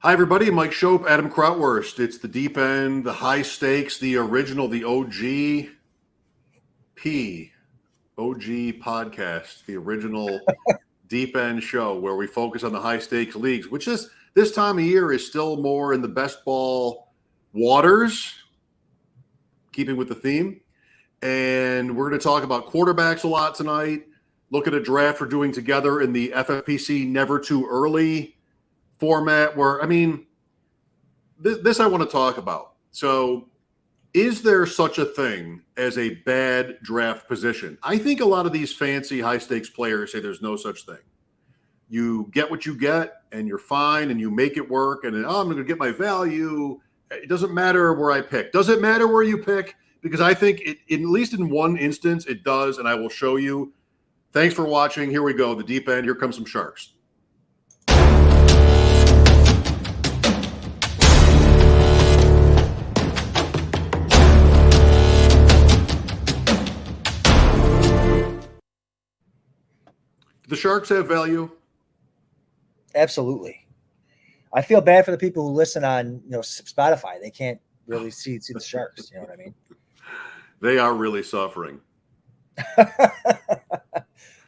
Hi, everybody. Mike Shope, Adam Krautwurst. It's the deep end, the high stakes, the original, the OG podcast, the original deep end show where we focus on the high stakes leagues, which is this time of year is still more in the best ball waters, keeping with the theme. And we're going to talk about quarterbacks a lot tonight. Look at a draft we're doing together in the FFPC Never Too Early format where, this I want to talk about. So, is there such a thing as a bad draft position? I think a lot of these fancy high stakes players say there's no such thing. You get what you get and you're fine and you make it work and I'm going to get my value. It doesn't matter where I pick. Does it matter where you pick? Because I think at least in one instance it does, and I will show you. Thanks for watching. Here we go. The deep end. Here comes some sharks. The Sharks have value? Absolutely. I feel bad for the people who listen on Spotify. They can't really see the Sharks. You know what I mean? They are really suffering.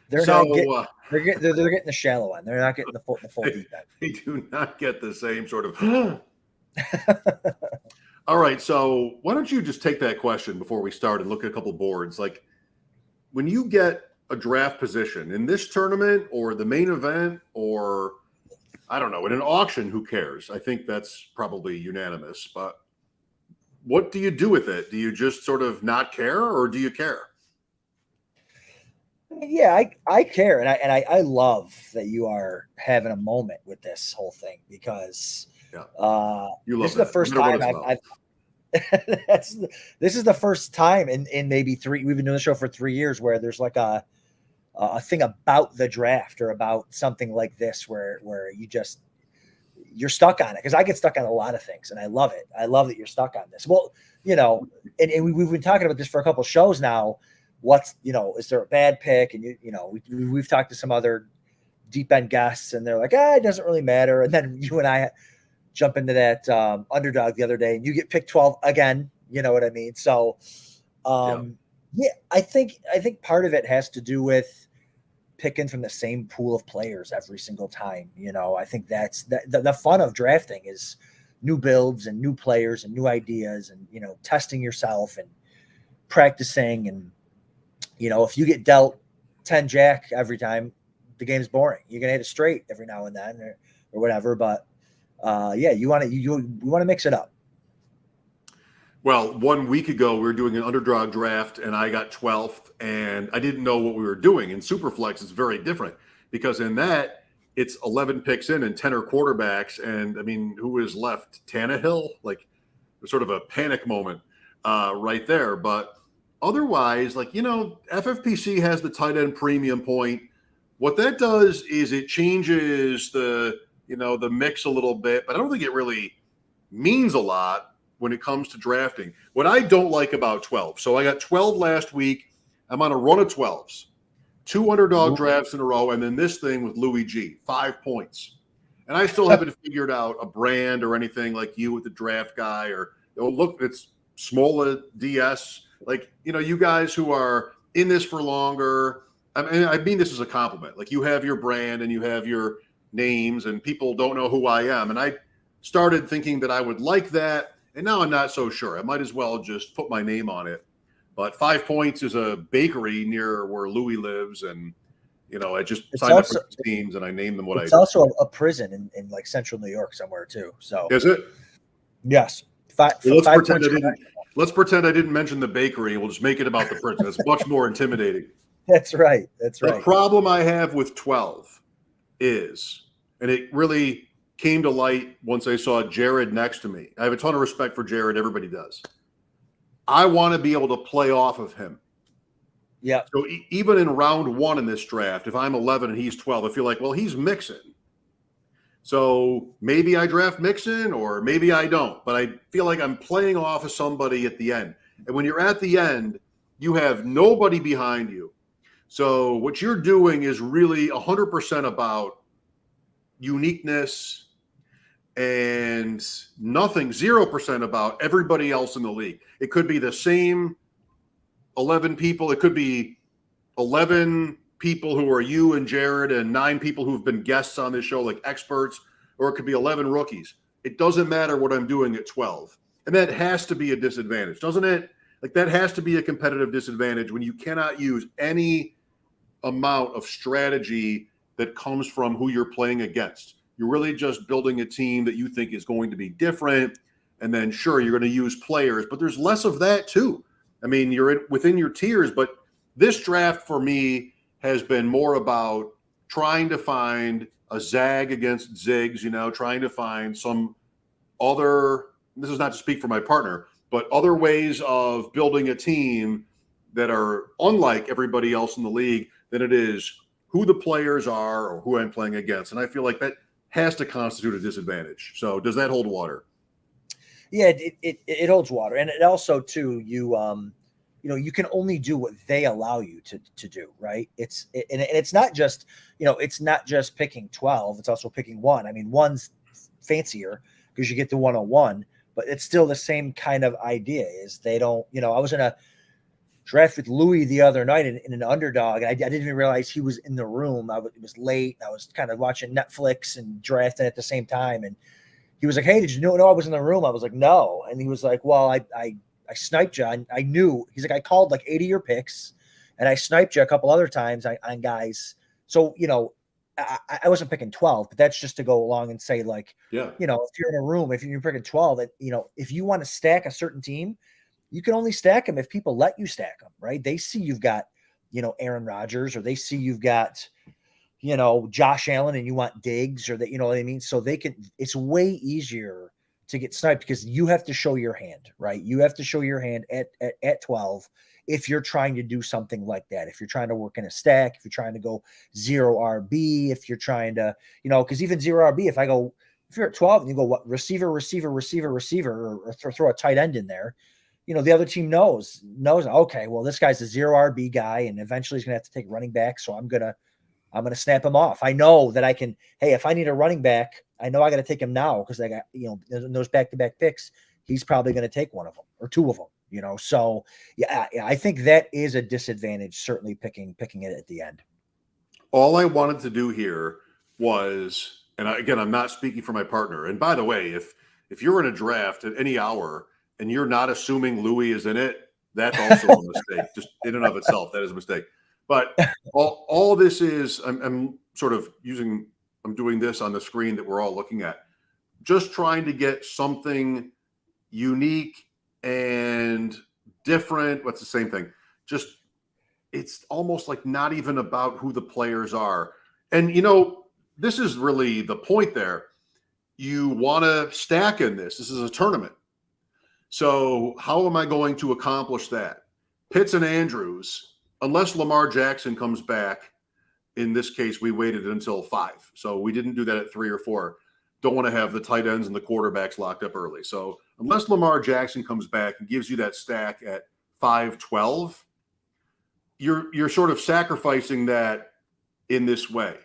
They're getting the shallow end. They're not getting the full deep end. They do not get the same sort of. All right. So why don't you just take that question before we start and look at a couple boards? Like when you get a draft position in this tournament or the main event or I don't know, in an auction, who cares? I think that's probably unanimous, but what do you do with it? Do you just sort of not care or do you care? Yeah, I care. And I love that you are having a moment with this whole thing because this is the first time this is the first time in maybe we've been doing the show for 3 years where there's like a thing about the draft or about something like this where you're stuck on it. Because I get stuck on a lot of things and I love it. I love that you're stuck on this. Well, and we've been talking about this for a couple of shows now. Is there a bad pick? And we've talked to some other deep end guests and they're like, it doesn't really matter. And then you and I jump into that underdog the other day and you get picked 12 again. You know what I mean? So, yeah, I think part of it has to do with picking from the same pool of players every single time. I think that's the fun of drafting is new builds and new players and new ideas and, testing yourself and practicing. And, if you get dealt 10 jack every time, the game's boring. You're going to hit it straight every now and then or whatever. But you want to mix it up. Well, 1 week ago, we were doing an underdog draft, and I got 12th, and I didn't know what we were doing. In Superflex, it's very different because in that, it's 11 picks in and 10 are quarterbacks. And, who is left? Tannehill? Like, sort of a panic moment right there. But otherwise, FFPC has the tight end premium point. What that does is it changes the mix a little bit, but I don't think it really means a lot when it comes to drafting. What I don't like about 12. So I got 12 last week. I'm on a run of 12s, 2 underdog drafts in a row. And then this thing with Louis G, 5 points. And I still haven't figured out a brand or anything like you with the draft guy or look, it's Smola DS. You guys who are in this for longer. I mean this as a compliment. Like you have your brand and you have your names and people don't know who I am. And I started thinking that I would like that. And now I'm not so sure. I might as well just put my name on it. But 5 points is a bakery near where Louis lives. And, I just signed up for teams and I named them It's also a prison in like central New York somewhere too. So is it? Yes. Let's pretend I didn't mention the bakery. We'll just make it about the prison. It's much more intimidating. That's right. The problem I have with 12 is, and it really came to light once I saw Jared next to me. I have a ton of respect for Jared. Everybody does. I want to be able to play off of him. Yeah. So even in round 1 in this draft, if I'm 11 and he's 12, I feel like, well, he's Mixon. So maybe I draft Mixon or maybe I don't. But I feel like I'm playing off of somebody at the end. And when you're at the end, you have nobody behind you. So what you're doing is really 100% about uniqueness, and nothing, 0% about everybody else in the league. It could be the same 11 people. It could be 11 people who are you and Jared and 9 people who've been guests on this show, like experts, or it could be 11 rookies. It doesn't matter what I'm doing at 12. And that has to be a disadvantage, doesn't it? Like that has to be a competitive disadvantage when you cannot use any amount of strategy that comes from who you're playing against. You're really just building a team that you think is going to be different. And then sure, you're going to use players, but there's less of that too. I mean, you're within your tiers, but this draft for me has been more about trying to find a zag against zigs, trying to find some other, this is not to speak for my partner, but other ways of building a team that are unlike everybody else in the league than it is who the players are or who I'm playing against. And I feel like that has to constitute a disadvantage. So does that hold water? Yeah, it holds water. And it also too, you can only do what they allow you to do, right? It's not just, it's not just picking 12, it's also picking 1. I mean, 1's fancier because you get the 101, but it's still the same kind of idea is they don't, I was in a draft with Louis the other night in an underdog. And I didn't even realize he was in the room. It was late. I was kind of watching Netflix and drafting at the same time. And he was like, "Hey, did you know I was in the room?" I was like, "No." And he was like, "Well, I sniped you. I knew." He's like, "I called like 80 of your picks and I sniped you a couple other times on guys." So, I wasn't picking 12, but that's just to go along and say like, yeah, if you're in a room, if you're picking 12, if you want to stack a certain team, you can only stack them if people let you stack them, right? They see you've got, Aaron Rodgers, or they see you've got, Josh Allen and you want Diggs, or that, you know what I mean? So it's way easier to get sniped because you have to show your hand, right? You have to show your hand at 12 if you're trying to do something like that. If you're trying to work in a stack, if you're trying to go 0 RB, if you're trying to, because even 0 RB, if you're at 12 and you go what receiver, or throw a tight end in there, the other team knows, okay, well, this guy's a 0 RB guy, and eventually he's going to have to take running back. So I'm going to snap him off. I know that I can, hey, if I need a running back, I know I got to take him now because I got, those back-to-back picks, he's probably going to take one of them or 2 of them, So yeah, I think that is a disadvantage, certainly picking it at the end. All I wanted to do here was, and again, I'm not speaking for my partner. And by the way, if you're in a draft at any hour and you're not assuming Louis is in it, that's also a mistake. Just in and of itself, that is a mistake. But all this is, I'm doing this on the screen that we're all looking at, just trying to get something unique and different. What's the same thing? Just, it's almost like not even about who the players are. And, this is really the point there. You want to stack in this. This is a tournament. So how am I going to accomplish that? Pitts and Andrews, unless Lamar Jackson comes back, in this case, we waited until 5. So we didn't do that at 3 or 4. Don't want to have the tight ends and the quarterbacks locked up early. So unless Lamar Jackson comes back and gives you that stack at 5-12, you're sort of sacrificing that in this way.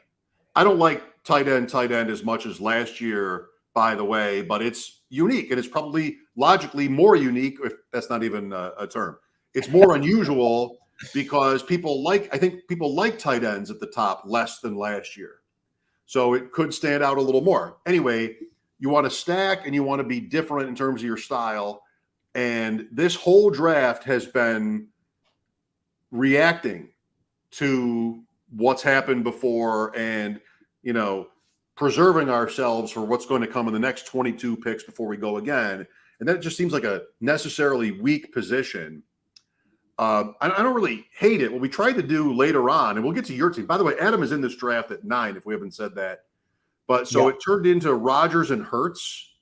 I don't like tight end as much as last year, by the way, but it's unique, and it's probably logically more unique, if that's not even a term. It's more unusual because I think people like tight ends at the top less than last year. So it could stand out a little more. Anyway, you want to stack and you want to be different in terms of your style. And this whole draft has been reacting to what's happened before and, preserving ourselves for what's going to come in the next 22 picks before we go again. And that just seems like a necessarily weak position. I don't really hate it. What we tried to do later on, and we'll get to your team. By the way, Adam is in this draft at 9, if we haven't said that. But so It turned into Rodgers and Hurts.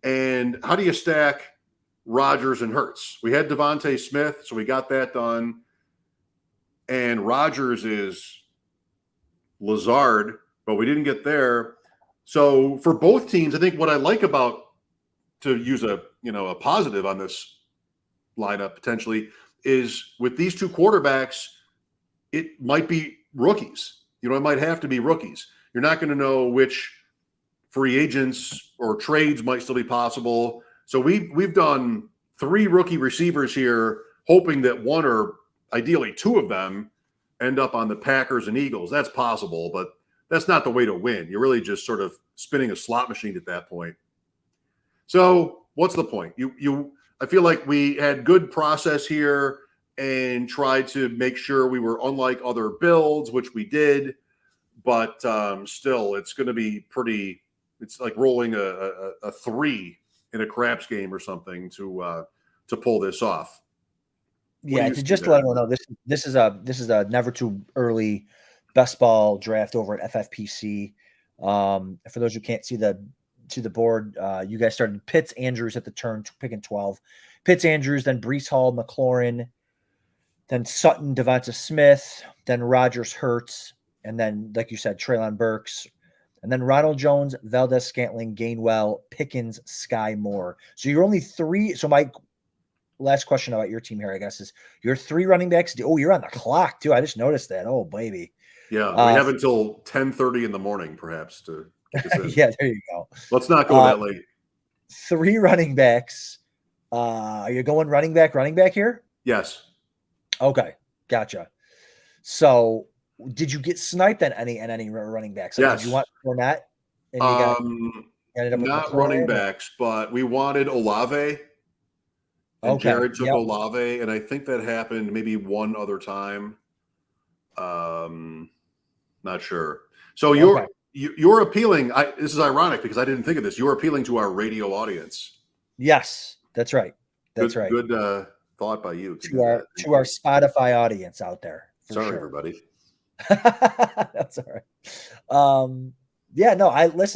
And how do you stack Rodgers and Hurts? We had Devontae Smith, so we got that done. And Rodgers is Lazard, but we didn't get there. So for both teams, I think what I like about, to use a positive on this lineup potentially, is with these 2 quarterbacks, it might be rookies. It might have to be rookies. You're not going to know which free agents or trades might still be possible. So we've done 3 rookie receivers here, hoping that one or ideally 2 of them end up on the Packers and Eagles. That's possible, but that's not the way to win. You're really just sort of spinning a slot machine at that point. So what's the point? I feel like we had good process here and tried to make sure we were unlike other builds, which we did. But still, it's going to be pretty. It's like rolling a 3 in a craps game or something to pull this off. Yeah, to just let everyone know, this is a never too early best ball draft over at FFPC. For those who can't see the board, you guys started Pitts, Andrews at the turn, picking 12. Pitts, Andrews, then Breece Hall, McLaurin, then Sutton, Devonta Smith, then Rodgers, Hurts, and then, like you said, Treylon Burks, and then Ronald Jones, Valdez-Scantling, Gainwell, Pickens, Sky Moore. So you're only 3. So my last question about your team here, I guess, is your 3 running backs. Oh, you're on the clock too. I just noticed that. Oh, baby. Yeah, we have until 10:30 in the morning, perhaps, to get this in. Yeah, there you go. Let's not go that late. 3 running backs. Are you going running back here? Yes. Okay, gotcha. So, did you get sniped on any running backs? Like, yes. Did you want Fournette? And not running backs, but we wanted Olave. And Jared took Olave, and I think that happened maybe one other time. Not sure. So you're appealing. This is ironic because I didn't think of this. You're appealing to our radio audience. Yes, that's right. That's right. Good thought by you to our Spotify audience out there. Sorry, everybody. That's all right. Yeah, no, I like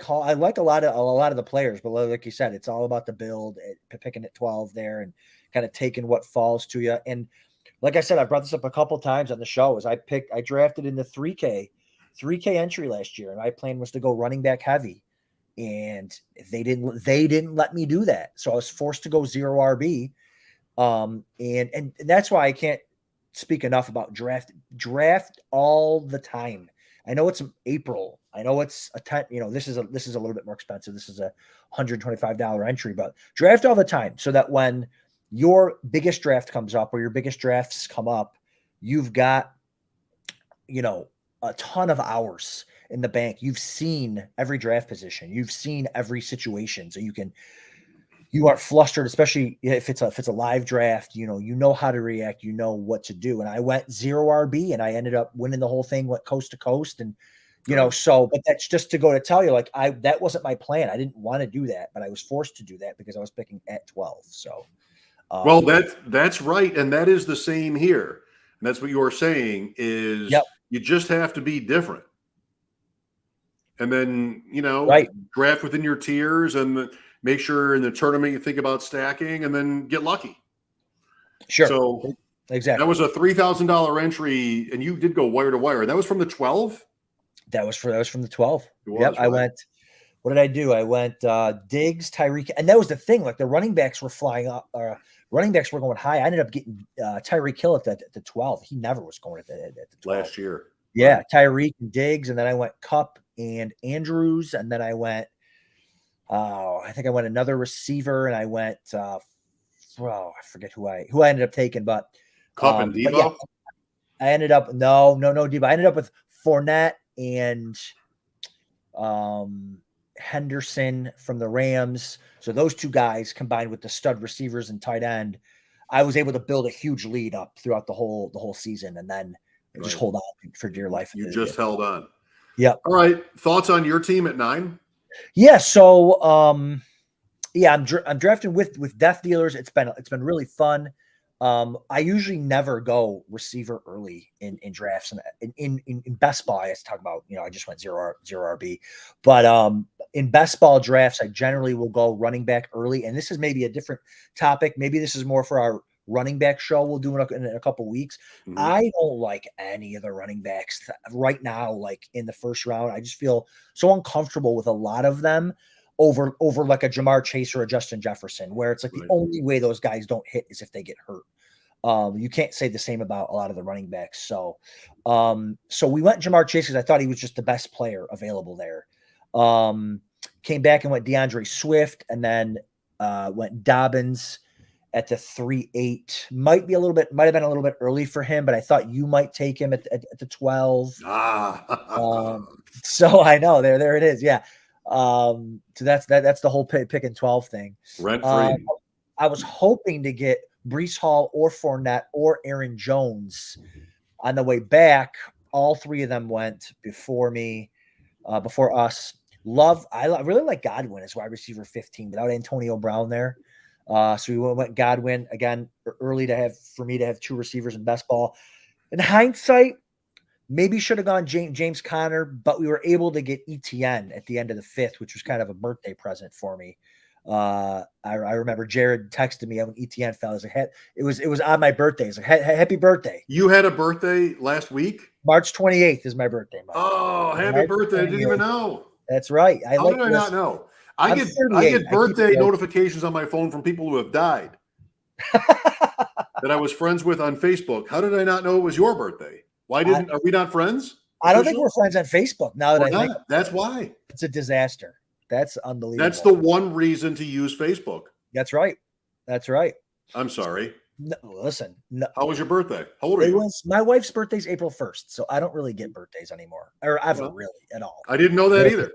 Hall. I like a lot of the players, but like you said, it's all about the build, picking at 12 there and kind of taking what falls to you. And like I said, I brought this up a couple times on the show. Is I drafted in the 3K entry last year, and my plan was to go running back heavy, and they didn't let me do that, so I was forced to go 0 RB. And that's why I can't speak enough about draft all the time. I know it's April. I know it's this is a little bit more expensive. This is a $125 entry, but draft all the time so that when your biggest draft comes up or your biggest drafts come up, you've got, a ton of hours in the bank. You've seen every draft position. You've seen every situation. So you aren't flustered, especially if it's a live draft, you know how to react, you know what to do. And I went 0 RB and I ended up winning the whole thing, went coast to coast. And, but that's just to go to tell you, like, that wasn't my plan. I didn't want to do that, but I was forced to do that because I was picking at 12. So, well, that's right. And that is the same here. And that's what you're saying is you just have to be different. And then, draft within your tiers and make sure in the tournament you think about stacking and then get lucky. Sure. So exactly. That was a $3,000 entry and you did go wire to wire. That was from the 12? That was from the 12. Yep. Right. I went, what did I do? I went Diggs, Tyreek. And that was the thing. Like the running backs were flying up. Running backs were going high. I ended up getting Tyreek Hill at the 12. He never was going at the 12. Last year. Yeah. Tyreek and Diggs. And then I went Kupp and Andrews. And then I went, I think I went another receiver, and I went. I forget who I ended up taking, but Kupp and Debo. Yeah, I ended up no Debo. I ended up with Fournette and Henderson from the Rams. So those 2 guys combined with the stud receivers and tight end, I was able to build a huge lead up throughout the whole season, and then just hold on for dear life. You just held on. Yeah. All right. Thoughts on your team at 9? Yeah. So, I'm drafting with Death Dealers. It's been really fun. I usually never go receiver early in drafts, and in best ball, I have to talk about, I just went 0 RB, but in best ball drafts, I generally will go running back early. And this is maybe a different topic. Maybe this is more for our running back show we'll do in a couple weeks. Mm-hmm. I don't like any of the running backs right now, like in the first round. I just feel so uncomfortable with a lot of them over like a Jamar Chase or a Justin Jefferson, where it's like the only way those guys don't hit is if they get hurt. You can't say the same about a lot of the running backs. So we went Jamar Chase because I thought he was just the best player available there. Came back and went DeAndre Swift, and then went Dobbins at the 3.8. Might have been a little bit early for him, but I thought you might take him at the 12. So I know there it is. Yeah. So that's the whole pick and 12 thing. Rent free. I was hoping to get Breece Hall or Fournette or Aaron Jones on the way back. All three of them went before me, before us. I really like Godwin as wide receiver 15 without Antonio Brown there. So we went Godwin again early for me to have two receivers in best ball. In hindsight, maybe should have gone James Conner, but we were able to get ETN at the end of the 5th, which was kind of a birthday present for me. I remember Jared texted me when ETN fell. It was on my birthday. It's like, happy birthday. You had a birthday last week? March 28th is my birthday. Oh, happy birthday. I didn't even know. That's right. How did I not know? I get birthday notifications on my phone from people who have died that I was friends with on Facebook. How did I not know it was your birthday? Are we not friends? I don't think we're friends on Facebook now that I think. That's why. It's a disaster. That's unbelievable. That's the one reason to use Facebook. That's right. I'm sorry. No, listen. No. How was your birthday? How old are you? My wife's birthday's April 1st, so I don't really get birthdays anymore, or ever really at all. I didn't know that either.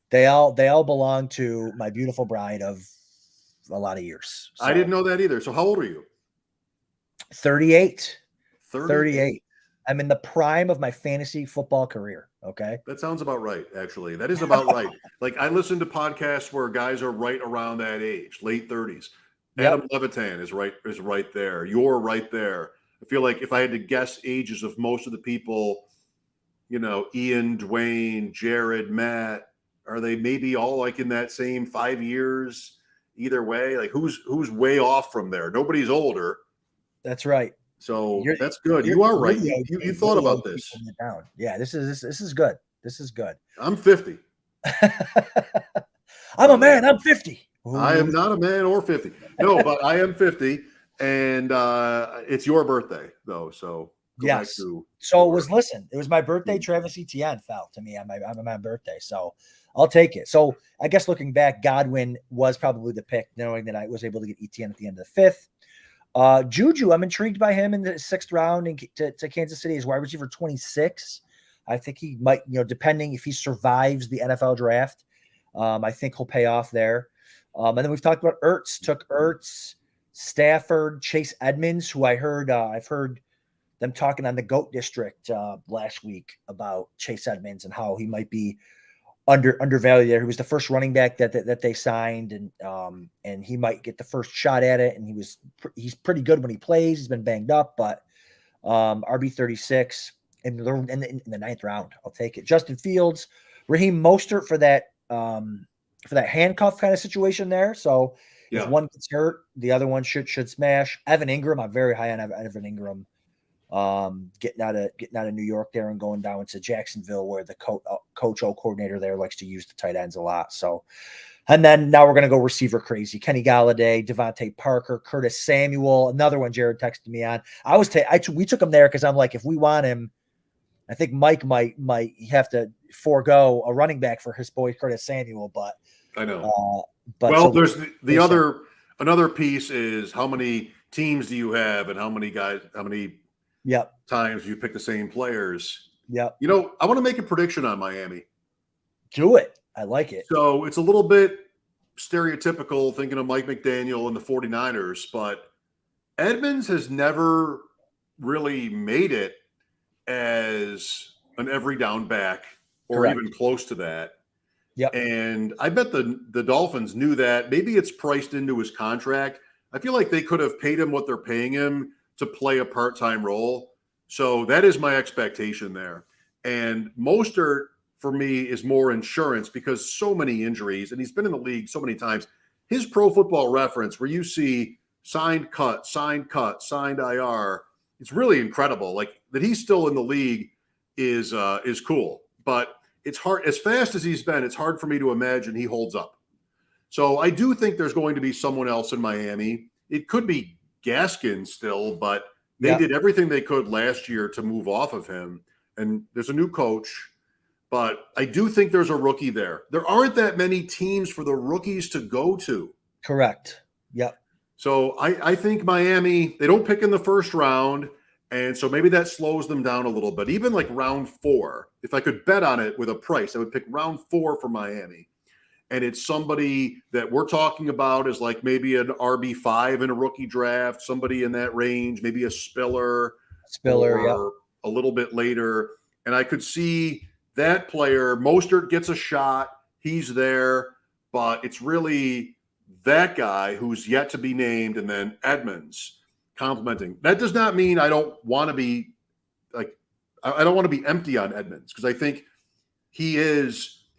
They all belong to my beautiful bride of a lot of years. So. I didn't know that either. So how old are you? 38. 38. I'm in the prime of my fantasy football career. Okay. That sounds about right. Actually, that is about right. Like I listen to podcasts where guys are right around that age, late 30s. Adam Levitan is right there. You're right there. I feel like if I had to guess ages of most of the people, Ian, Dwayne, Jared, Matt, are they maybe all like in that same 5 years? Either way, like who's way off from there? Nobody's older. That's right. So that's good. You are right. You thought about this. Yeah, this is good. This is good. I'm 50. I'm a man. I'm 50. I am not a man or 50. No, but I am 50, and it's your birthday though. So yes. So it was my birthday. Travis Etienne fell to me on my birthday. So I'll take it. So I guess looking back, Godwin was probably the pick, knowing that I was able to get Etienne at the end of the 5th. Juju, I'm intrigued by him in the 6th round to Kansas City as wide receiver 26. I think he might, depending if he survives the NFL draft, I think he'll pay off there. And then we've talked about Ertz, took Ertz, Stafford, Chase Edmonds, who I've heard them talking on the GOAT District last week about Chase Edmonds and how he might be undervalued there. He was the first running back that they signed, and he might get the first shot at it. And he's pretty good when he plays. He's been banged up, but RB36 in the 9th round, I'll take it. Justin Fields, Raheem Mostert for that handcuff kind of situation there. So if one gets hurt, the other one should smash. Evan Ingram, I'm very high on Evan Ingram. Getting out of New York there and going down to Jacksonville, where the coach coordinator there likes to use the tight ends a lot. So, and then now we're going to go receiver crazy. Kenny Galladay, Devontae Parker, Curtis Samuel, another one Jared texted me on. We took him there because I'm like, if we want him, I think Mike might have to forego a running back for his boy Curtis Samuel. But I know. There's another piece is how many teams do you have and how many times you pick the same players. Yep. I want to make a prediction on Miami. Do it. I like it. So it's a little bit stereotypical thinking of Mike McDaniel and the 49ers, but Edmonds has never really made it as an every down back or Correct. even close to that. Yep. And I bet the Dolphins knew that. Maybe it's priced into his contract. I feel like they could have paid him what they're paying him to play a part-time role. So that is my expectation there. And Mostert, for me, is more insurance because so many injuries, and he's been in the league so many times. His Pro Football Reference, where you see signed cut, signed IR, it's really incredible. Like that he's still in the league is cool. But it's hard, as fast as he's been, it's hard for me to imagine he holds up. So I do think there's going to be someone else in Miami. It could be Gaskin still, but they Yep. did everything they could last year to move off of him. And there's a new coach, but I do think there's a rookie there. There aren't that many teams for the rookies to go to. Correct. Yep. So I think Miami, they don't pick in the first round. And so maybe that slows them down a little bit. Even like round 4, if I could bet on it with a price, I would pick round 4 for Miami. And it's somebody that we're talking about as like maybe an RB5 in a rookie draft, somebody in that range, maybe a Spiller Spiller. Yep. or a little bit later. And I could see that player, Mostert gets a shot. He's there, but it's really that guy who's yet to be named, and then Edmonds complimenting. That does not mean I don't want to be like, I don't want to be empty on Edmonds, because I think he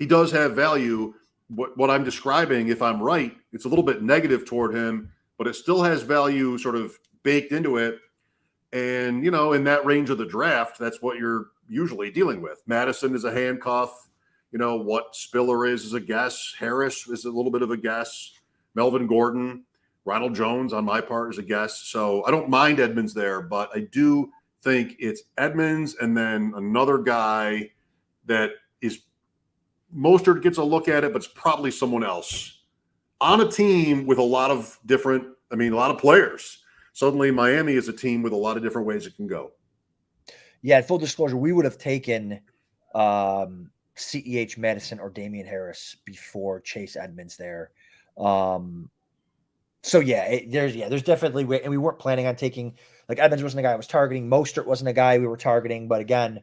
does have value. What I'm describing, if I'm right, it's a little bit negative toward him, but it still has value sort of baked into it. And, in that range of the draft, that's what you're usually dealing with. Madison is a handcuff. What Spiller is a guess. Harris is a little bit of a guess. Melvin Gordon, Ronald Jones on my part is a guess. So I don't mind Edmonds there, but I do think it's Edmonds and then another guy that is Mostert gets a look at it, but it's probably someone else on a team with a lot of players. Suddenly Miami is a team with a lot of different ways it can go. Yeah, full disclosure, we would have taken CEH Madison or Damian Harris before Chase Edmonds there. So there's definitely, and we weren't planning on taking, like, Edmonds wasn't a guy I was targeting. Mostert wasn't a guy we were targeting, but again,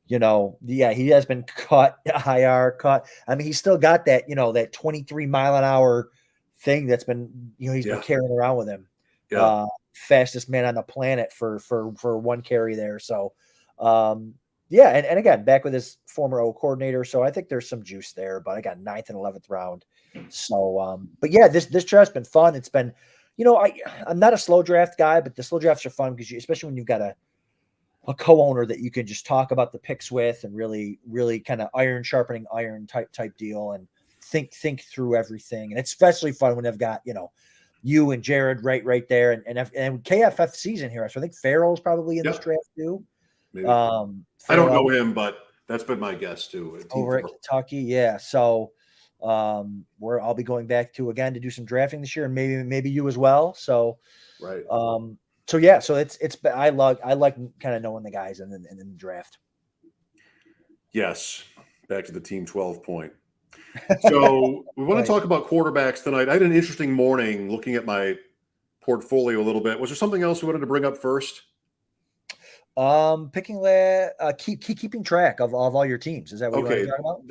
he has been cut, IR cut. I mean, he's still got that, that 23 mile an hour thing that's been, he's been carrying around with him. Yeah. Fastest man on the planet for one carry there. So, and again, back with his former O coordinator. So I think there's some juice there, but I got 9th and 11th round. So, but yeah, this draft's been fun. It's been, I'm not a slow draft guy, but the slow drafts are fun because especially when you've got a co-owner that you can just talk about the picks with and really, really kind of iron sharpening iron type deal and think through everything. And it's especially fun when they've got, you and Jared right there and KFF season here. So I think Farrell's probably in this draft too. Maybe. I don't know him, but that's been my guess too. Over at Kentucky. Yeah. So where I'll be going back to again to do some drafting this year, and maybe you as well. So right. So yeah, so it's I like kind of knowing the guys in the draft. Yes. Back to the Team 12 point. So we want to talk about quarterbacks tonight. I had an interesting morning looking at my portfolio a little bit. Was there something else we wanted to bring up first? Keeping track of all your teams. Is that what you want to talk about?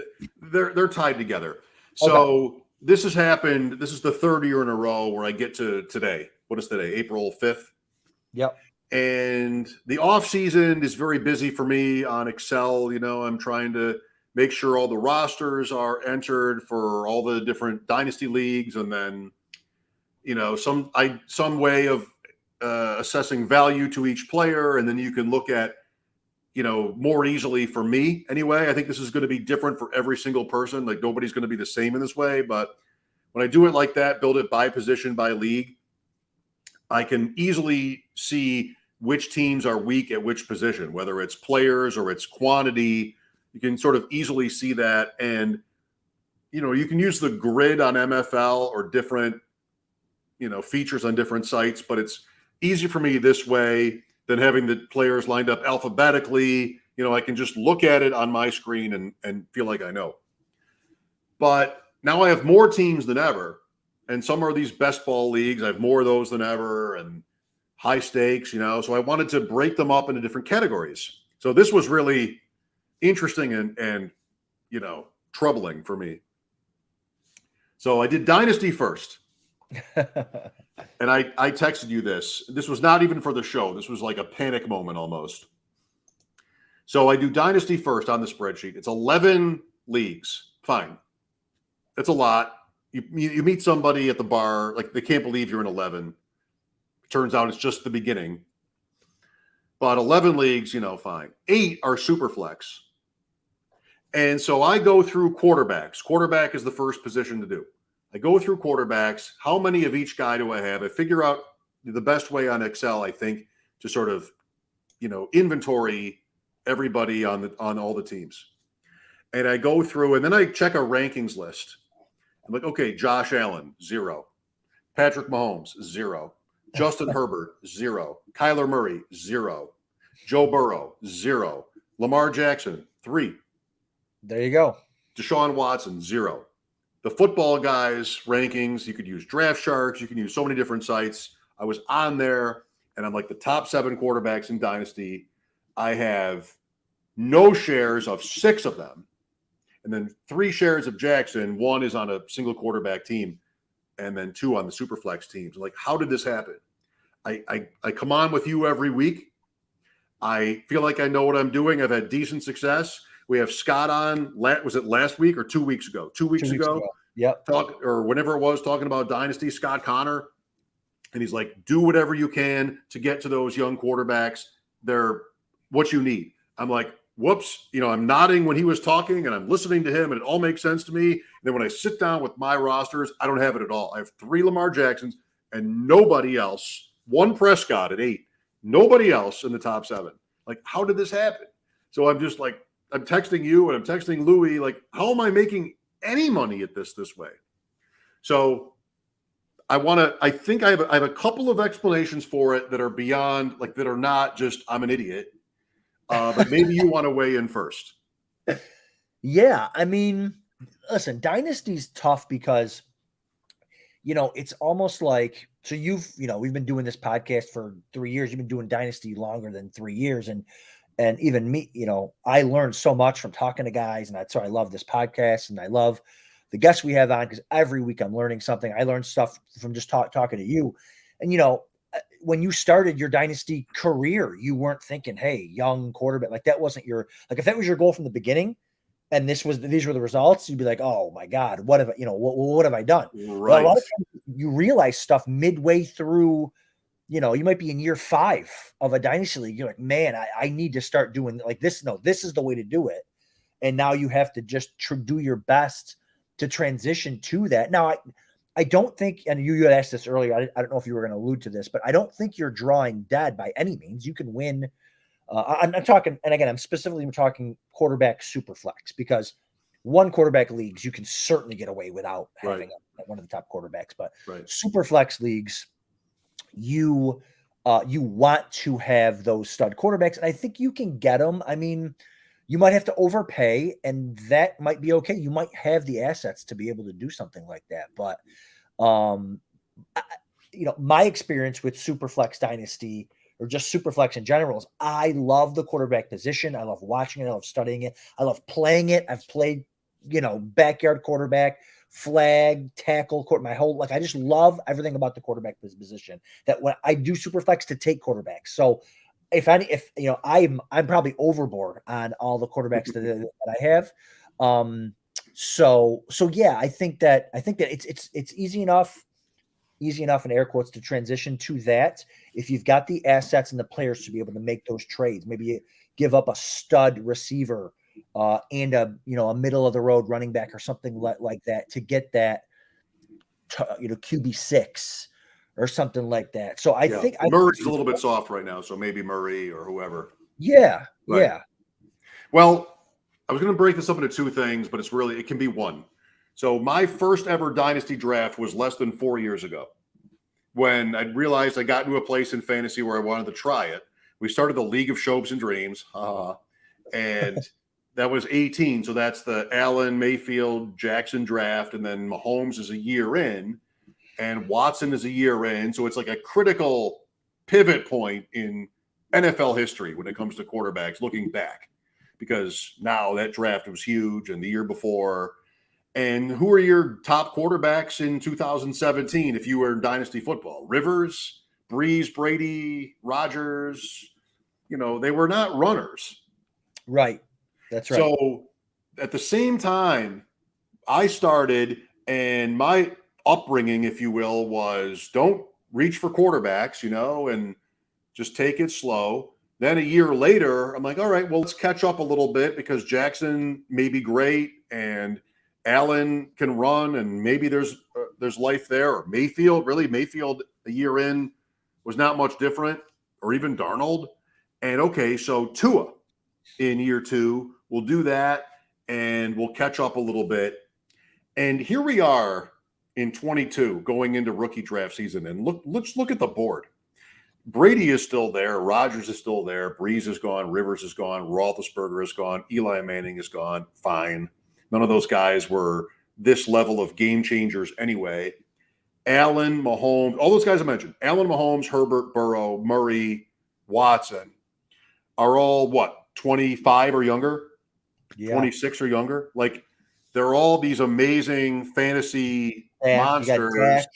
They're tied together. So this has happened. This is the 3rd year in a row where I get to today. What is today? April 5th. Yep. And the off season is very busy for me on Excel. I'm trying to make sure all the rosters are entered for all the different dynasty leagues, and then, some way of assessing value to each player. And then you can look at, more easily for me anyway. I think this is going to be different for every single person. Like nobody's going to be the same in this way. But when I do it like that, build it by position, by league, I can easily see which teams are weak at which position, whether it's players or it's quantity. You can sort of easily see that. And, you can use the grid on MFL or different, features on different sites, but it's easier for me this way than having the players lined up alphabetically. I can just look at it on my screen and feel like I know. But now I have more teams than ever. And some are these best ball leagues. I have more of those than ever and high stakes, So I wanted to break them up into different categories. So this was really interesting and troubling for me. So I did Dynasty first. And I texted you this. This was not even for the show. This was like a panic moment almost. So I do Dynasty first on the spreadsheet. It's 11 leagues. Fine. That's a lot. You meet somebody at the bar, like they can't believe you're in 11. Turns out it's just the beginning. But 11 leagues, fine. 8 are super flex. And so I go through quarterbacks. Quarterback is the first position to do. I go through quarterbacks. How many of each guy do I have? I figure out the best way on Excel, I think, to sort of, inventory everybody on all the teams. And I go through and then I check a rankings list. I'm like, okay, Josh Allen, 0. Patrick Mahomes, 0. Justin Herbert, 0. Kyler Murray, 0. Joe Burrow, 0. Lamar Jackson, 3. There you go. Deshaun Watson, 0. The football guys' rankings, you could use Draft Sharks, you can use so many different sites. I was on there, and I'm like the top 7 quarterbacks in Dynasty. I have no shares of 6 of them, and then 3 shares of Jackson. 1 is on a single quarterback team, and then 2 on the Superflex teams. Like, how did this happen? I come on with you every week. I feel like I know what I'm doing. I've had decent success. We have Scott on. Was it last week or 2 weeks ago? 2 weeks ago. Yep. Or whenever it was, talking about Dynasty, Scott Connor. And he's like, do whatever you can to get to those young quarterbacks. They're what you need. I'm like, whoops. I'm nodding when he was talking and I'm listening to him and it all makes sense to me. And then when I sit down with my rosters, I don't have it at all. I have 3 Lamar Jacksons and nobody else. 1 Prescott at 8. Nobody else in the top 7. Like, how did this happen? So I'm just like, I'm texting you and I'm texting Louie, like, how am I making any money at this way? So I think I have a couple of explanations for it that are beyond, like, that are not just, I'm an idiot. But maybe you want to weigh in first. Yeah. I mean, listen, Dynasty's tough because, it's almost like, so we've been doing this podcast for 3 years. You've been doing Dynasty longer than 3 years. And even me, I learned so much from talking to guys. And so I love this podcast and I love the guests we have on because every week I'm learning something. I learned stuff from just talking to you. And, when you started your Dynasty career, you weren't thinking, hey, young quarterback, like that wasn't if that was your goal from the beginning and these were the results, you'd be like, oh my God, what have I done? Right. But a lot of times you realize stuff midway through, you might be in year 5 of a Dynasty league. You're like, man, I need to start doing like this. No, this is the way to do it. And now you have to just do your best to transition to that. Now, I don't think, and you had asked this earlier, I don't know if you were going to allude to this, but I don't think you're drawing dead by any means. You can win. I'm talking, and again, I'm specifically talking quarterback super flex because 1 quarterback leagues, you can certainly get away without having one of the top quarterbacks, but super flex leagues, you want to have those stud quarterbacks, and I think you can get them. I mean, you might have to overpay, and that might be okay. You might have the assets to be able to do something like that. But, my experience with Superflex Dynasty or just Superflex in general is I love the quarterback position. I love watching it. I love studying it. I love playing it. I've played, backyard quarterback, flag, tackle, my whole, I just love everything about the quarterback position that when I do Superflex to take quarterbacks. So, I'm probably overboard on all the quarterbacks that I have. So yeah, I think that it's easy enough in air quotes to transition to that. If you've got the assets and the players to be able to make those trades, maybe you give up a stud receiver and a middle of the road running back or something like that to get that, QB6. Or something like that. So I think Murray's a little bit soft right now, so maybe Murray or whoever. Yeah, right. Yeah. Well, I was going to break this up into 2 things, but it can be 1. So my first ever Dynasty draft was less than 4 years ago when I realized I got into a place in fantasy where I wanted to try it. We started the League of Shopes and Dreams, and that was 18. So that's the Allen, Mayfield, Jackson draft, and then Mahomes is a year in. And Watson is a year in. So it's like a critical pivot point in NFL history when it comes to quarterbacks looking back, because now that draft was huge and the year before. And who are your top quarterbacks in 2017 if you were in Dynasty football? Rivers, Breeze, Brady, Rodgers. They were not runners. Right. That's right. So at the same time, I started, and my upbringing, if you will, was don't reach for quarterbacks, and just take it slow. Then a year later, I'm like, all right, well, let's catch up a little bit because Jackson may be great and Allen can run and maybe there's life there. Or Mayfield a year in, was not much different, or even Darnold. And okay, so Tua in year 2, we'll do that and we'll catch up a little bit. And here we are in 22 going into rookie draft season. And let's look at the board. Brady is still there. Rodgers is still there. Breeze is gone. Rivers is gone. Roethlisberger is gone. Eli Manning is gone. Fine. None of those guys were this level of game changers anyway. Allen, Mahomes, all those guys I mentioned, Allen, Mahomes, Herbert, Burrow, Murray, Watson, are all what, 25 or younger? Yeah. 26 or younger? Like, they're all these amazing fantasy You monsters.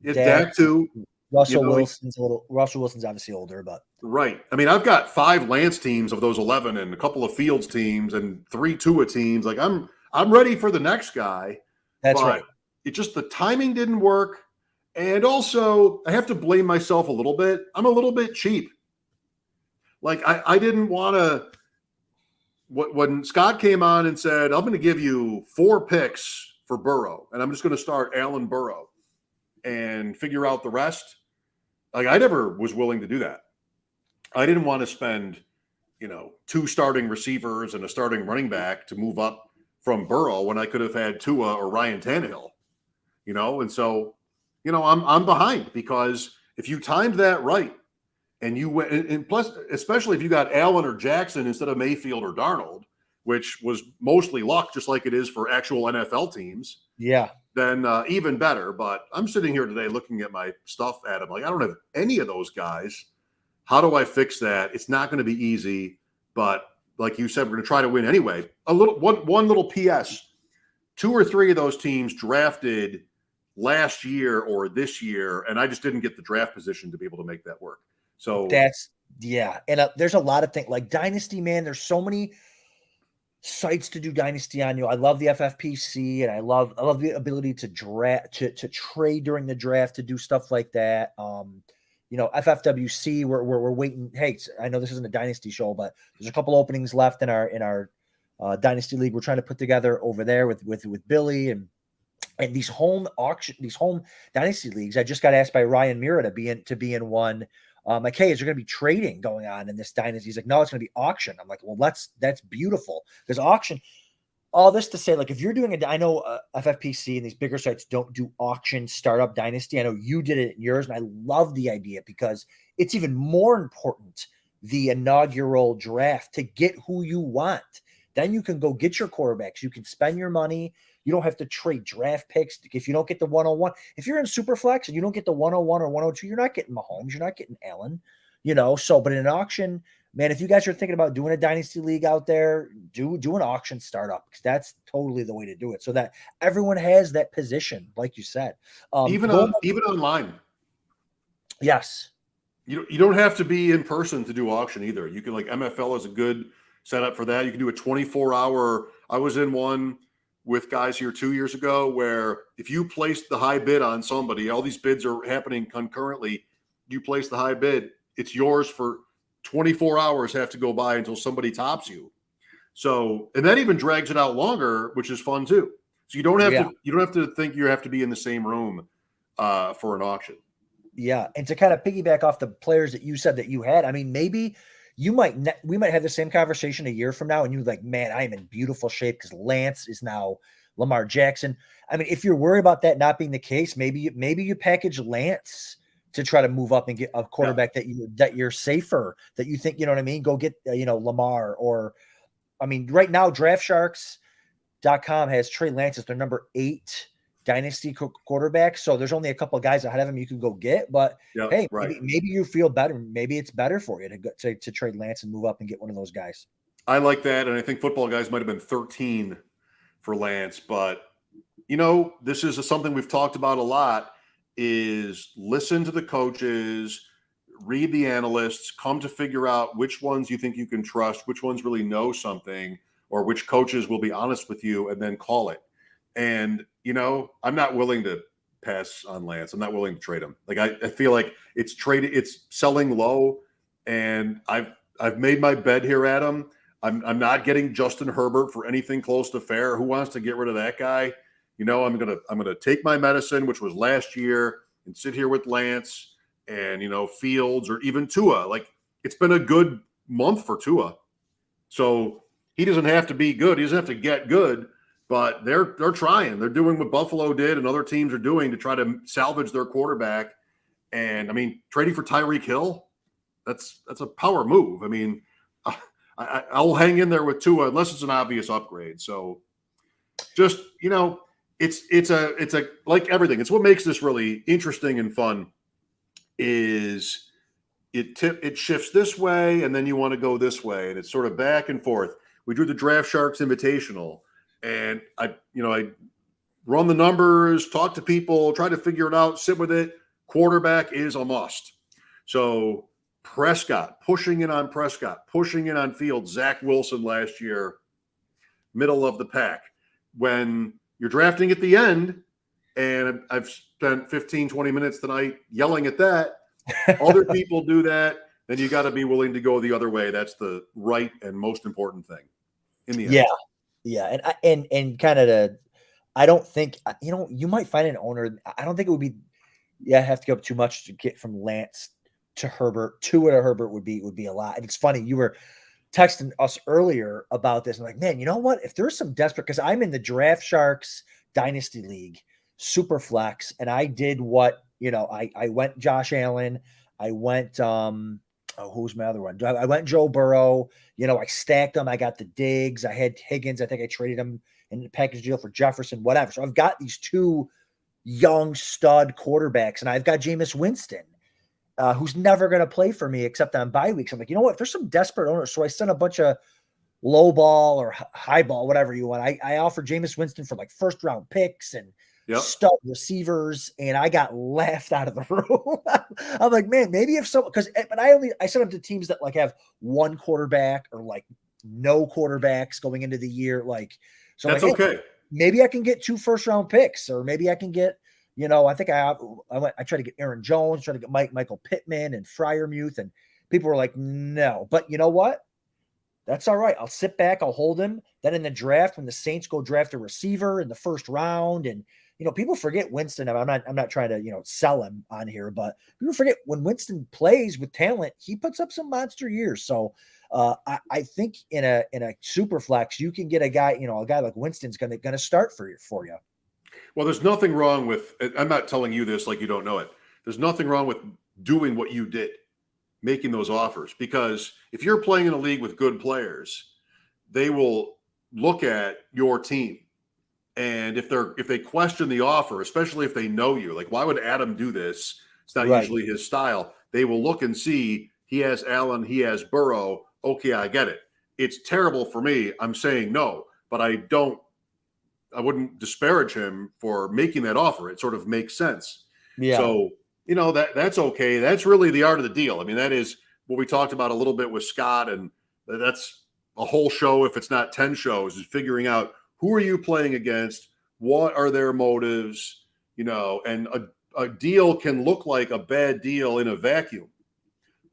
got Dak too. Russell Wilson's obviously older, but right. I mean, I've got 5 Lance teams of those 11 and a couple of Fields teams and 3 Tua teams. Like, I'm ready for the next guy. That's right. It just, the timing didn't work. And also, I have to blame myself a little bit. I'm a little bit cheap. Like, I didn't want to. When Scott came on and said, I'm going to give you 4 picks for Burrow, and I'm just going to start Allen Burrow and figure out the rest. Like, I never was willing to do that. I didn't want to spend, 2 starting receivers and a starting running back to move up from Burrow when I could have had Tua or Ryan Tannehill, and so, I'm behind, because if you timed that right and you went, and plus, especially if you got Allen or Jackson instead of Mayfield or Darnold, which was mostly luck, just like it is for actual NFL teams. Yeah. Then even better. But I'm sitting here today looking at my stuff, Adam. Like, I don't have any of those guys. How do I fix that? It's not going to be easy, but like you said, we're going to try to win anyway. One little PS: 2 or 3 of those teams drafted last year or this year, and I just didn't get the draft position to be able to make that work. So and there's a lot of things like Dynasty, man. There's so many sites to do Dynasty on. I love the FFPC, and I love the ability to draft, to trade during the draft, to do stuff like that. FFWC, we're waiting. Hey, I know this isn't a Dynasty show, but there's a couple openings left in our Dynasty League we're trying to put together over there with Billy and these home Dynasty leagues. I just got asked by Ryan Mira to be in one. Like, hey, is there going to be trading going on in this Dynasty? He's like, no, it's going to be auction. I'm like, well, that's beautiful, because auction. All this to say, like, if you're doing I know FFPC and these bigger sites don't do auction startup Dynasty. I know you did it in yours, and I love the idea, because it's even more important, the inaugural draft, to get who you want. Then you can go get your quarterbacks. You can spend your money. You don't have to trade draft picks. If you don't get the 101, if you're in Superflex and you don't get the 101 or 102, you're not getting Mahomes. You're not getting Allen, So, but in an auction, man, if you guys are thinking about doing a Dynasty League out there, do an auction startup, because that's totally the way to do it, so that everyone has that position, like you said. Even online. Yes. You don't have to be in person to do auction either. You can, like, MFL is a good setup for that. You can do a 24-hour. I was in one with guys here 2 years ago where if you placed the high bid on somebody, all these bids are happening concurrently. You place the high bid, it's yours for 24 hours have to go by until somebody tops you. So, and that even drags it out longer, which is fun too. So you don't have to think you have to be in the same room for an auction. Yeah. And to kind of piggyback off the players that you said that you had, I mean, maybe we might have the same conversation a year from now, and you're like, man, I am in beautiful shape because Lance is now Lamar Jackson. I mean, if you're worried about that not being the case, maybe you package Lance to try to move up and get a quarterback that you're safer, that you think, go get, Lamar, or, I mean, right now, DraftSharks.com has Trey Lance as their number 8 Dynasty quarterback. So there's only a couple of guys ahead of him you can go get, but hey, maybe you feel better. Maybe it's better for you to trade Lance and move up and get one of those guys. I like that. And I think Football Guys might've been 13 for Lance, but this is something we've talked about a lot, is listen to the coaches, read the analysts, come to figure out which ones you think you can trust, which ones really know something, or which coaches will be honest with you, and then call it. And, I'm not willing to pass on Lance. I'm not willing to trade him. Like, I feel like it's selling low, and I've made my bed here, Adam. I'm not getting Justin Herbert for anything close to fair. Who wants to get rid of that guy? I'm gonna take my medicine, which was last year, and sit here with Lance and, Fields or even Tua. Like, it's been a good month for Tua. So he doesn't have to be good. He doesn't have to get good, but they're trying. They're doing what Buffalo did and other teams are doing to try to salvage their quarterback. And, trading for Tyreek Hill, that's a power move. I'll hang in there with Tua unless it's an obvious upgrade. So just, it's a like everything. It's what makes this really interesting and fun is it shifts this way and then you want to go this way, and it's sort of back and forth. We drew the Draft Sharks Invitational, and I run the numbers, talk to people, try to figure it out, sit with it. Quarterback is a must. So Prescott, pushing in on Fields, Zach Wilson last year, middle of the pack. When you're drafting at the end, and I've spent 15, 20 minutes tonight yelling at that, other people do that, then you got to be willing to go the other way. That's the right and most important thing in the end. Yeah. And kind of I don't think, you might find an owner. I don't think it would be, have to go up too much to get from Lance to Herbert. Tua to Herbert would be a lot. And it's funny, you were texting us earlier about this. I'm like, man, you know what? If there's some desperate, because I'm in the Draft Sharks Dynasty League, super flex, and I did what, I went Josh Allen, I went who's my other one? I went Joe Burrow, I stacked them, I got the Diggs, I had Higgins, I think I traded him in the package deal for Jefferson, whatever. So I've got these two young stud quarterbacks, and I've got Jameis Winston, who's never going to play for me except on bye weeks. I'm like, you know what? If there's some desperate owners, so I sent a bunch of low ball or high ball, whatever you want. I offered Jameis Winston for like first round picks and stud receivers, and I got laughed out of the room. I'm like, man, maybe if so, but I sent them to teams that like have one quarterback or like no quarterbacks going into the year. Like, so that's like, okay. Hey, maybe I can get 2 first round picks, or maybe I can get, I think I tried to get Aaron Jones, tried to get Michael Pittman and Freiermuth, and people were like, no. But you know what? That's all right. I'll sit back. I'll hold him. Then in the draft, when the Saints go draft a receiver in the first round, and people forget Winston. I'm not trying to sell him on here, but people forget when Winston plays with talent, he puts up some monster years. So I think in a super flex, you can get a guy like Winston's gonna start for you. Well, there's nothing wrong with. I'm not telling you this like you don't know it. There's nothing wrong with doing what you did, making those offers, because if you're playing in a league with good players, they will look at your team. And if they question the offer, especially if they know you, like, why would Adam do this? It's not usually his style. They will look and see he has Allen, he has Burrow. Okay, I get it. It's terrible for me. I'm saying no, but I wouldn't disparage him for making that offer. It sort of makes sense. Yeah. So, that's okay. That's really the art of the deal. That is what we talked about a little bit with Scott, and that's a whole show, if it's not 10 shows, is figuring out who are you playing against, what are their motives, and a deal can look like a bad deal in a vacuum.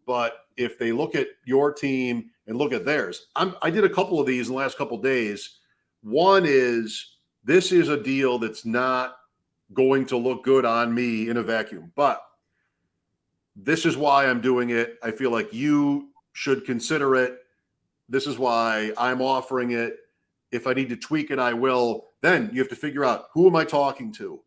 But if they look at your team and look at theirs, I did a couple of these in the last couple of days. One is, this is a deal that's not going to look good on me in a vacuum, but this is why I'm doing it. I feel like you should consider it. This is why I'm offering it. If I need to tweak it, I will. Then you have to figure out, who am I talking to?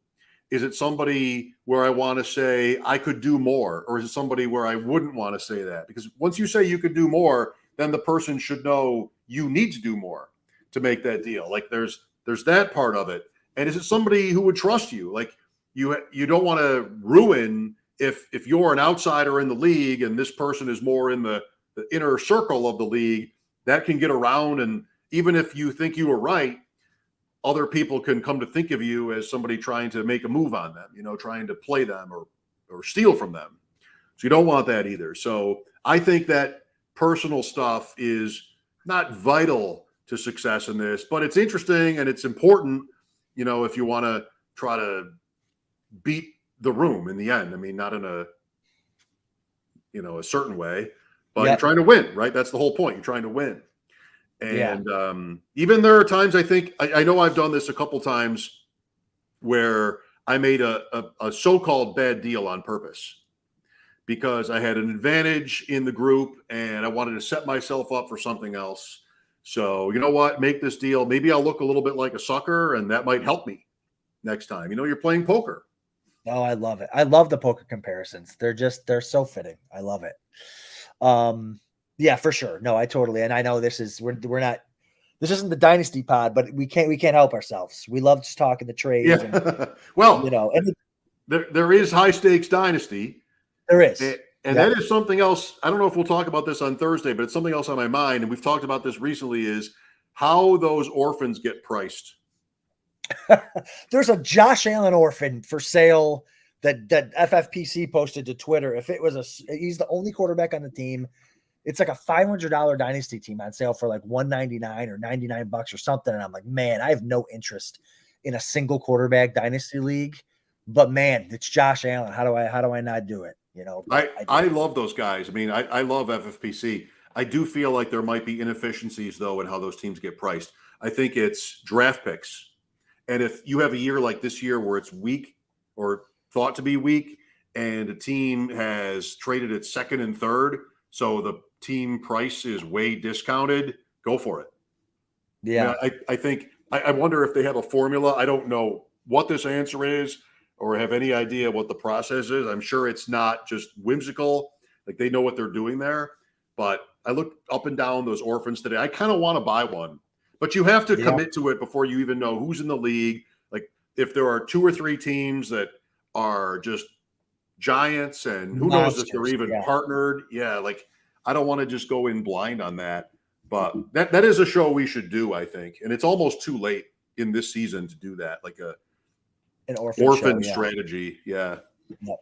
Is it somebody where I want to say I could do more, or is it somebody where I wouldn't want to say that? Because once you say you could do more, then the person should know you need to do more to make that deal. Like, there's that part of it. And is it somebody who would trust you? Like, you don't want to ruin if you're an outsider in the league and this person is more in the inner circle of the league, that can get around. And even if you think you were right, other people can come to think of you as somebody trying to make a move on them, trying to play them or steal from them. So you don't want that either. So I think that personal stuff is not vital to success in this, but it's interesting and it's important, if you want to try to beat the room in the end. Not in a certain way, but you're trying to win, right? That's the whole point. You're trying to win. And even there are times, I think, I know I've done this a couple times where I made a so-called bad deal on purpose, because I had an advantage in the group and I wanted to set myself up for something else. So, you know what? Make this deal. Maybe I'll look a little bit like a sucker, and that might help me next time. You know, you're playing poker. Oh, I love it. I love the poker comparisons. They're so fitting. I love it. Yeah, for sure. No, I totally. And I know this isn't the dynasty pod, but we can't help ourselves. We love just talking the trades. Yeah. And, well, you know, and there is high stakes dynasty. there is. And that is something else. I don't know if we'll talk about this on Thursday, but it's something else on my mind. And we've talked about this recently, is how those orphans get priced. There's a Josh Allen orphan for sale that FFPC posted to Twitter. If it was he's the only quarterback on the team. It's like a $500 dynasty team on sale for like $199 or $99 or something. And I'm like, man, I have no interest in a single quarterback dynasty league, but man, it's Josh Allen. How do I not do it? You know, I love those guys. I mean, I love FFPC. I do feel like there might be inefficiencies though in how those teams get priced. I think it's draft picks. And if you have a year like this year where it's weak or thought to be weak, and a team has traded its second and third, so the team price is way discounted, go for it. Yeah. I think I wonder if they have a formula. I don't know what this answer is or have any idea what the process is. I'm sure it's not just whimsical. Like they know what they're doing there. But I looked up and down those orphans today. I kind of want to buy one. But you have to commit to it before you even know who's in the league. Like if there are 2 or 3 teams that are just giants and who knows if they're even partnered. Yeah, like I don't want to just go in blind on that. But that is a show we should do, I think. And it's almost too late in this season to do that, like an orphan strategy. Yeah. Yep.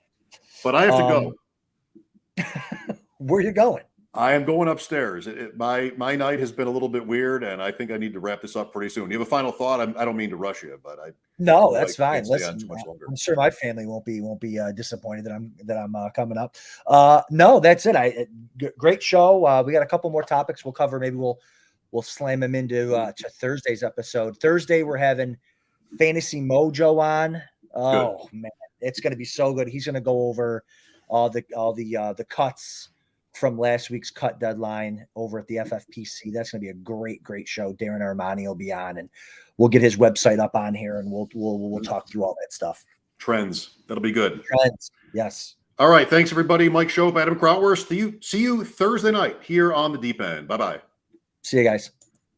But I have to go. Where are you going? I am going upstairs. My night has been a little bit weird, and I think I need to wrap this up pretty soon. You have a final thought? I don't mean to rush you, but no, that's fine. Listen, I'm sure my family won't be disappointed that I'm coming up. No, that's it. Great show. We got a couple more topics we'll cover. Maybe we'll slam them into to Thursday's episode. Thursday we're having Fantasy Mojo on. Oh man, it's going to be so good. He's going to go over all the cuts from last week's cut deadline over at the FFPC. That's going to be a great show. Darren Armani will be on, and we'll get his website up on here, and we'll talk through all that stuff. Trends. That'll be good. Trends. Yes. All right. Thanks everybody. Mike Shope, Adam Krautwurst. See you Thursday night here on the Deep End. Bye-bye. See you guys.